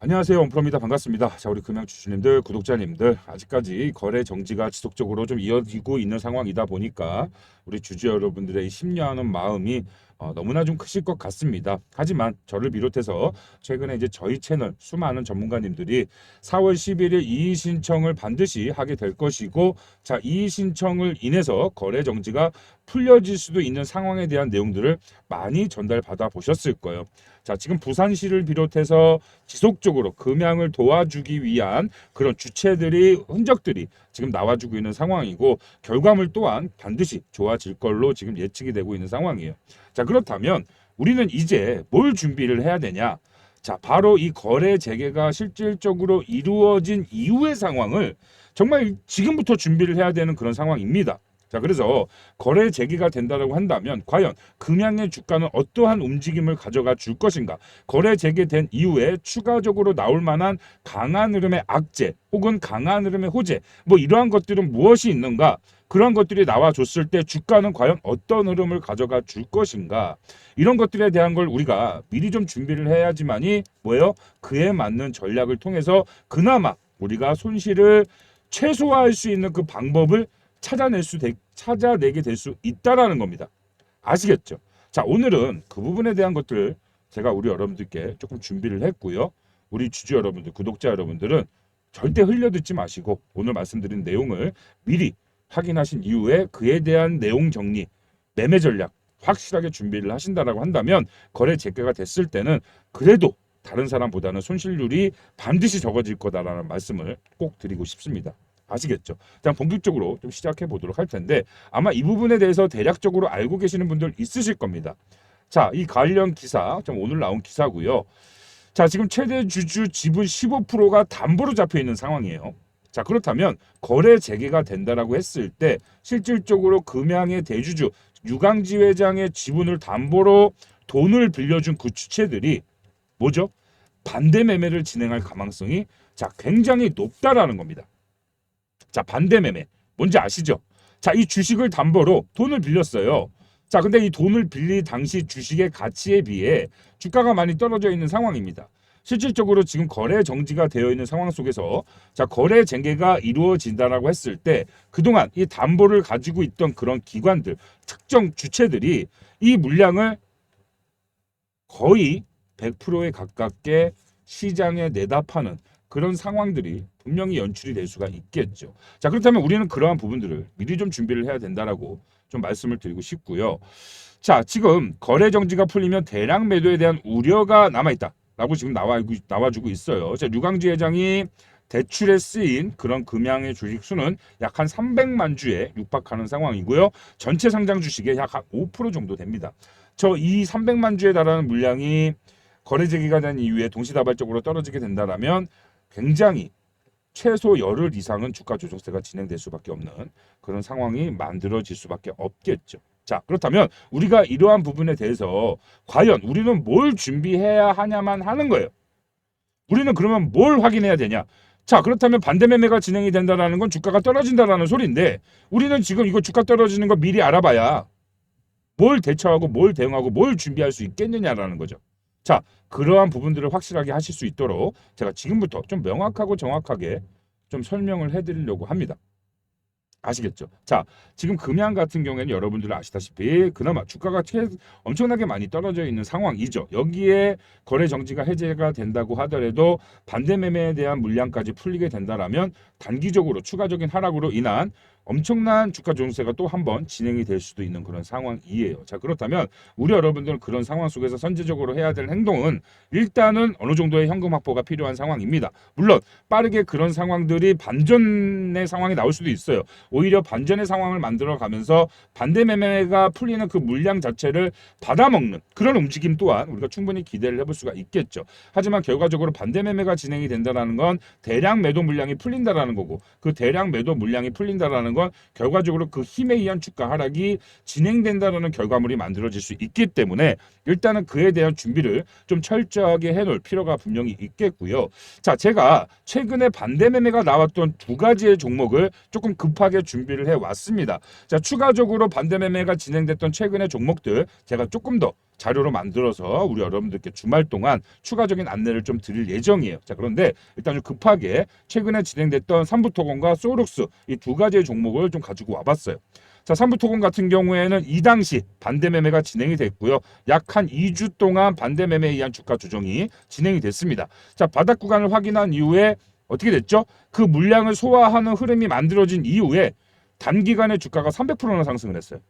안녕하세요. 원프로입니다. 반갑습니다. 자, 우리 금양주주님들, 구독자님들, 아직까지 거래 정지가 지속적으로 좀 이어지고 있는 상황이다 보니까 우리 주주 여러분들의 이 심려하는 마음이 너무나 좀 크실 것 같습니다. 하지만 저를 비롯해서 최근에 이제 저희 채널 수많은 전문가님들이 4월 11일 이의 신청을 반드시 하게 될 것이고, 자, 이의 신청을 인해서 거래 정지가 풀려질 수도 있는 상황에 대한 내용들을 많이 전달받아 보셨을 거예요. 자, 지금 부산시를 비롯해서 지속적으로 금양을 도와주기 위한 그런 주체들이 흔적들이 지금 나와주고 있는 상황이고, 결과물 또한 반드시 좋아질 걸로 지금 예측이 되고 있는 상황이에요. 자, 그렇다면 우리는 이제 뭘 준비를 해야 되냐? 자, 바로 이 거래 재개가 실질적으로 이루어진 이후의 상황을 정말 지금부터 준비를 해야 되는 그런 상황입니다. 자, 그래서 거래 재개가 된다고 한다면 과연 금양의 주가는 어떠한 움직임을 가져가 줄 것인가? 거래 재개된 이후에 추가적으로 나올 만한 강한 흐름의 악재 혹은 강한 흐름의 호재, 뭐 이러한 것들은 무엇이 있는가? 그런 것들이 나와줬을 때 주가는 과연 어떤 흐름을 가져가 줄 것인가? 이런 것들에 대한 걸 우리가 미리 좀 준비를 해야지만이 뭐예요? 그에 맞는 전략을 통해서 그나마 우리가 손실을 최소화할 수 있는 그 방법을 찾아내게 될 수 있다라는 겁니다. 아시겠죠? 자, 오늘은 그 부분에 대한 것들 제가 우리 여러분들께 조금 준비를 했고요. 우리 주주 여러분들, 구독자 여러분들은 절대 흘려듣지 마시고 오늘 말씀드린 내용을 미리 확인하신 이후에 그에 대한 내용 정리, 매매 전략 확실하게 준비를 하신다라고 한다면 거래 재개가 됐을 때는 그래도 다른 사람보다는 손실률이 반드시 적어질 거다라는 말씀을 꼭 드리고 싶습니다. 아시겠죠? 일단 본격적으로 좀 시작해 보도록 할 텐데 아마 이 부분에 대해서 대략적으로 알고 계시는 분들 있으실 겁니다. 자, 이 관련 기사, 좀 오늘 나온 기사고요. 자, 지금 최대 주주 지분 15%가 담보로 잡혀 있는 상황이에요. 자, 그렇다면 거래 재개가 된다라고 했을 때 실질적으로 금양의 대주주 유강지 회장의 지분을 담보로 돈을 빌려준 그 주체들이 뭐죠? 반대 매매를 진행할 가망성이 굉장히 높다라는 겁니다. 자, 반대 매매. 뭔지 아시죠? 자, 이 주식을 담보로 돈을 빌렸어요. 자, 근데 이 돈을 빌릴 당시 주식의 가치에 비해 주가가 많이 떨어져 있는 상황입니다. 실질적으로 지금 거래 정지가 되어 있는 상황 속에서 자, 거래 재개가 이루어진다라고 했을 때 그동안 이 담보를 가지고 있던 그런 기관들, 특정 주체들이 이 물량을 거의 100%에 가깝게 시장에 내다 파는 그런 상황들이 분명히 연출이 될 수가 있겠죠. 자, 그렇다면 우리는 그러한 부분들을 미리 좀 준비를 해야 된다라고 좀 말씀을 드리고 싶고요. 자, 지금 거래 정지가 풀리면 대량 매도에 대한 우려가 남아있다라고 지금 나와주고 있어요. 자, 류강지 회장이 대출에 쓰인 그런 금양의 주식 수는 약 한 300만 주에 육박하는 상황이고요. 전체 상장 주식의 약 한 5% 정도 됩니다. 이 300만 주에 달하는 물량이 거래 재개가 된 이후에 동시다발적으로 떨어지게 된다라면 굉장히 최소 열흘 이상은 주가 조정세가 진행될 수밖에 없는 그런 상황이 만들어질 수밖에 없겠죠. 자, 그렇다면 우리가 이러한 부분에 대해서 과연 우리는 뭘 준비해야 하냐만 하는 거예요. 우리는 그러면 뭘 확인해야 되냐? 자, 그렇다면 반대 매매가 진행이 된다라는 건 주가가 떨어진다라는 소리인데 우리는 지금 이거 주가 떨어지는 거 미리 알아봐야 뭘 대처하고 뭘 대응하고 뭘 준비할 수 있겠느냐라는 거죠. 자, 그러한 부분들을 확실하게 하실 수 있도록 제가 지금부터 좀 명확하고 정확하게 좀 설명을 해드리려고 합니다. 아시겠죠? 자, 지금 금양 같은 경우에는 여러분들 아시다시피 그나마 주가가 엄청나게 많이 떨어져 있는 상황이죠. 여기에 거래 정지가 해제가 된다고 하더라도 반대 매매에 대한 물량까지 풀리게 된다라면 단기적으로 추가적인 하락으로 인한 엄청난 주가 조정세가 또 한 번 진행이 될 수도 있는 그런 상황이에요. 자, 그렇다면 우리 여러분들은 그런 상황 속에서 선제적으로 해야 될 행동은 일단은 어느 정도의 현금 확보가 필요한 상황입니다. 물론 빠르게 그런 상황들이 반전의 상황이 나올 수도 있어요. 오히려 반전의 상황을 만들어 가면서 반대 매매가 풀리는 그 물량 자체를 받아먹는 그런 움직임 또한 우리가 충분히 기대를 해볼 수가 있겠죠. 하지만 결과적으로 반대 매매가 진행이 된다는 건 대량 매도 물량이 풀린다라는 거고 그 대량 매도 물량이 풀린다라는 건 결과적으로 그 힘에 의한 주가 하락이 진행된다라는 결과물이 만들어질 수 있기 때문에 일단은 그에 대한 준비를 좀 철저하게 해놓을 필요가 분명히 있겠고요. 자, 제가 최근에 반대 매매가 나왔던 두 가지의 종목을 조금 급하게 준비를 해왔습니다. 자, 추가적으로 반대 매매가 진행됐던 최근의 종목들 제가 조금 더 자료로 만들어서 우리 여러분들께 주말 동안 추가적인 안내를 좀 드릴 예정이에요. 자, 그런데 일단 좀 급하게 최근에 진행됐던 삼부토건과 소룩스 이 두 가지의 종목을 좀 가지고 와봤어요. 자, 삼부토건 같은 경우에는 이 당시 반대 매매가 진행이 됐고요. 약 한 2주 동안 반대 매매에 의한 주가 조정이 진행이 됐습니다. 자, 바닥 구간을 확인한 이후에 어떻게 됐죠? 그 물량을 소화하는 흐름이 만들어진 이후에 단기간에 주가가 300%나 상승을 했어요.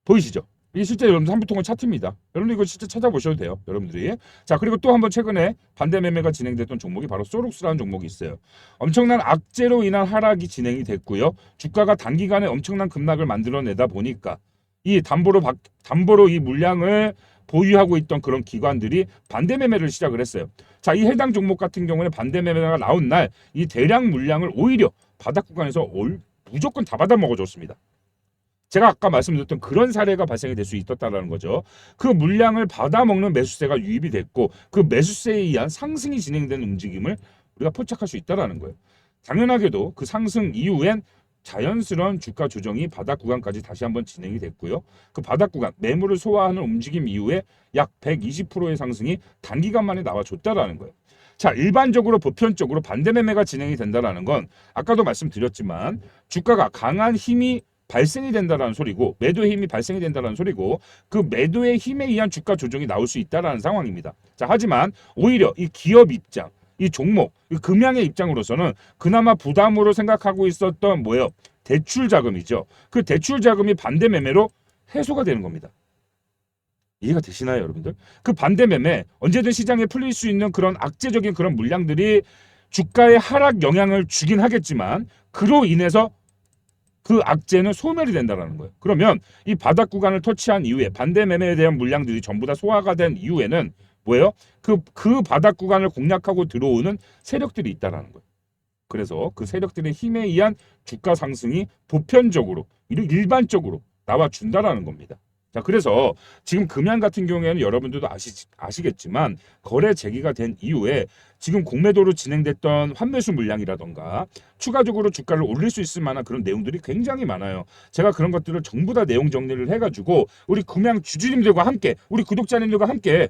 보이시죠? 이게 실제 여러분들 삼부통건 차트입니다. 여러분들 이거 진짜 찾아보셔도 돼요. 여러분들이. 자, 그리고 또 한번 최근에 반대 매매가 진행됐던 종목이 바로 소룩스라는 종목이 있어요. 엄청난 악재로 인한 하락이 진행이 됐고요. 주가가 단기간에 엄청난 급락을 만들어내다 보니까 이 담보로 이 물량을 보유하고 있던 그런 기관들이 반대 매매를 시작을 했어요. 자, 이 해당 종목 같은 경우는 반대 매매가 나온 날 이 대량 물량을 오히려 바닥 구간에서 무조건 다 받아 먹어줬습니다. 제가 아까 말씀드렸던 그런 사례가 발생이 될 수 있었다는 거죠. 그 물량을 받아먹는 매수세가 유입이 됐고 그 매수세에 의한 상승이 진행된 움직임을 우리가 포착할 수 있다는 거예요. 당연하게도 그 상승 이후엔 자연스러운 주가 조정이 바닥 구간까지 다시 한번 진행이 됐고요. 그 바닥 구간 매물을 소화하는 움직임 이후에 약 120%의 상승이 단기간 만에 나와줬다라는 거예요. 자, 일반적으로 보편적으로 반대 매매가 진행이 된다는 건 아까도 말씀드렸지만 주가가 강한 힘이 발생이 된다라는 소리고 매도의 힘이 발생이 된다라는 소리고 그 매도의 힘에 의한 주가 조정이 나올 수 있다라는 상황입니다. 자, 하지만 오히려 이 기업 입장, 이 종목, 이 금양의 입장으로서는 그나마 부담으로 생각하고 있었던 뭐예요? 대출 자금이죠. 그 대출 자금이 반대 매매로 해소가 되는 겁니다. 이해가 되시나요, 여러분들? 그 반대 매매 언제든 시장에 풀릴 수 있는 그런 악재적인 그런 물량들이 주가에 하락 영향을 주긴 하겠지만 그로 인해서 그 악재는 소멸이 된다는 거예요. 그러면 이 바닥 구간을 터치한 이후에 반대 매매에 대한 물량들이 전부 다 소화가 된 이후에는 뭐예요? 그 바닥 구간을 공략하고 들어오는 세력들이 있다는 거예요. 그래서 그 세력들의 힘에 의한 주가 상승이 보편적으로 일반적으로 나와준다라는 겁니다. 자, 그래서 지금 금양 같은 경우에는 여러분들도 아시겠지만 거래 재개가 된 이후에 지금 공매도로 진행됐던 환매수 물량이라던가 추가적으로 주가를 올릴 수 있을 만한 그런 내용들이 굉장히 많아요. 제가 그런 것들을 전부 다 내용 정리를 해가지고 우리 금양 주주님들과 함께 우리 구독자님들과 함께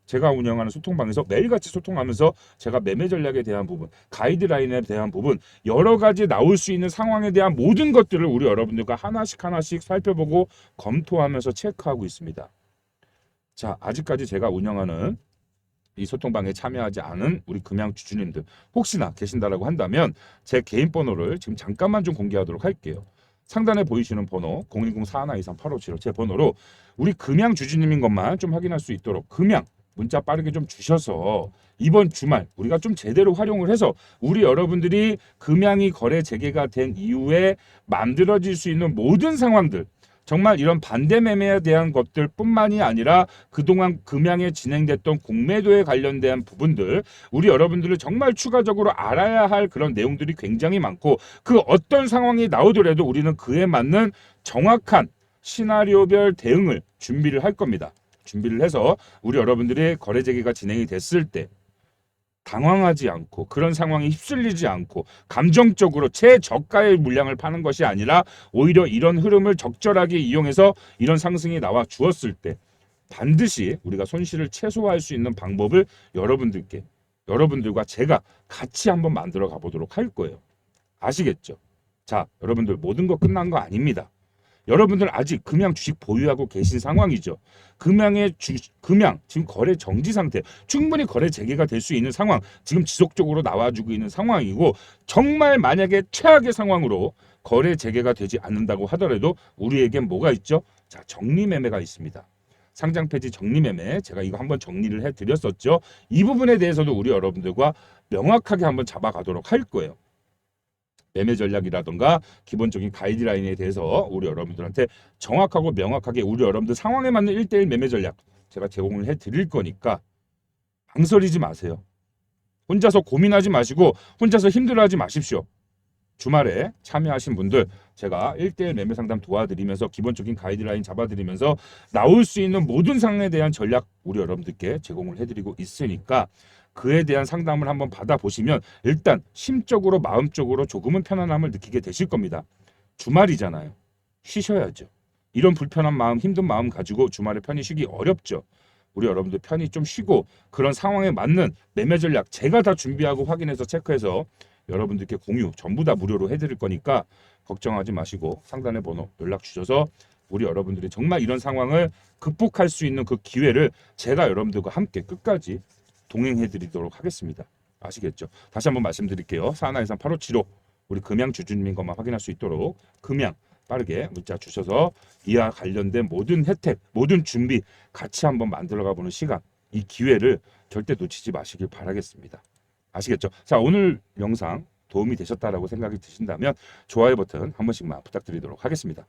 제가 운영하는 소통방에서 매일같이 소통하면서 제가 매매 전략에 대한 부분, 가이드라인에 대한 부분, 여러 가지 나올 수 있는 상황에 대한 모든 것들을 우리 여러분들과 하나씩 살펴보고 검토하면서 체크하고 있습니다. 자, 아직까지 제가 운영하는 이 소통방에 참여하지 않은 우리 금양 주주님들 혹시나 계신다라고 한다면 제 개인 번호를 지금 잠깐만 좀 공개하도록 할게요. 상단에 보이시는 번호 010-4123-8575 제 번호로 우리 금양 주주님인 것만 좀 확인할 수 있도록 금양 문자 빠르게 좀 주셔서 이번 주말 우리가 좀 제대로 활용을 해서 우리 여러분들이 금양이 거래 재개가 된 이후에 만들어질 수 있는 모든 상황들 정말 이런 반대 매매에 대한 것들 뿐만이 아니라 그동안 금양에 진행됐던 공매도에 관련된 부분들 우리 여러분들을 정말 추가적으로 알아야 할 그런 내용들이 굉장히 많고 그 어떤 상황이 나오더라도 우리는 그에 맞는 정확한 시나리오별 대응을 준비를 할 겁니다. 준비를 해서 우리 여러분들의 거래 재개가 진행이 됐을 때 당황하지 않고 그런 상황에 휩쓸리지 않고 감정적으로 최저가의 물량을 파는 것이 아니라 오히려 이런 흐름을 적절하게 이용해서 이런 상승이 나와 주었을 때 반드시 우리가 손실을 최소화할 수 있는 방법을 여러분들과 제가 같이 한번 만들어 가보도록 할 거예요. 아시겠죠? 자, 여러분들 모든 거 끝난 거 아닙니다. 여러분들 아직 금양 주식 보유하고 계신 상황이죠. 금양 지금 거래 정지 상태, 충분히 거래 재개가 될 수 있는 상황, 지금 지속적으로 나와주고 있는 상황이고 정말 만약에 최악의 상황으로 거래 재개가 되지 않는다고 하더라도 우리에겐 뭐가 있죠? 자, 정리 매매가 있습니다. 상장 폐지 정리 매매 제가 이거 한번 정리를 해드렸었죠. 이 부분에 대해서도 우리 여러분들과 명확하게 한번 잡아가도록 할 거예요. 매매 전략이라던가 기본적인 가이드라인에 대해서 우리 여러분들한테 정확하고 명확하게 우리 여러분들 상황에 맞는 1대1 매매 전략 제가 제공을 해드릴 거니까 망설이지 마세요. 혼자서 고민하지 마시고 혼자서 힘들어하지 마십시오. 주말에 참여하신 분들 제가 1대1 매매 상담 도와드리면서 기본적인 가이드라인 잡아드리면서 나올 수 있는 모든 상황에 대한 전략 우리 여러분들께 제공을 해드리고 있으니까 그에 대한 상담을 한번 받아보시면 일단 심적으로 마음적으로 조금은 편안함을 느끼게 되실 겁니다. 주말이잖아요. 쉬셔야죠. 이런 불편한 마음, 힘든 마음 가지고 주말에 편히 쉬기 어렵죠. 우리 여러분들 편히 좀 쉬고 그런 상황에 맞는 매매 전략 제가 다 준비하고 확인해서 체크해서 여러분들께 공유 전부 다 무료로 해드릴 거니까 걱정하지 마시고 상단의 번호 연락 주셔서 우리 여러분들이 정말 이런 상황을 극복할 수 있는 그 기회를 제가 여러분들과 함께 끝까지 동행해 드리도록 하겠습니다. 아시겠죠? 다시 한번 말씀드릴게요. 4123 8575 우리 금양 주주님인 것만 확인할 수 있도록 금양 빠르게 문자 주셔서 이와 관련된 모든 혜택, 모든 준비 같이 한번 만들어가 보는 시간, 이 기회를 절대 놓치지 마시길 바라겠습니다. 아시겠죠? 자, 오늘 영상 도움이 되셨다라고 생각이 드신다면 좋아요 버튼 한 번씩만 부탁드리도록 하겠습니다.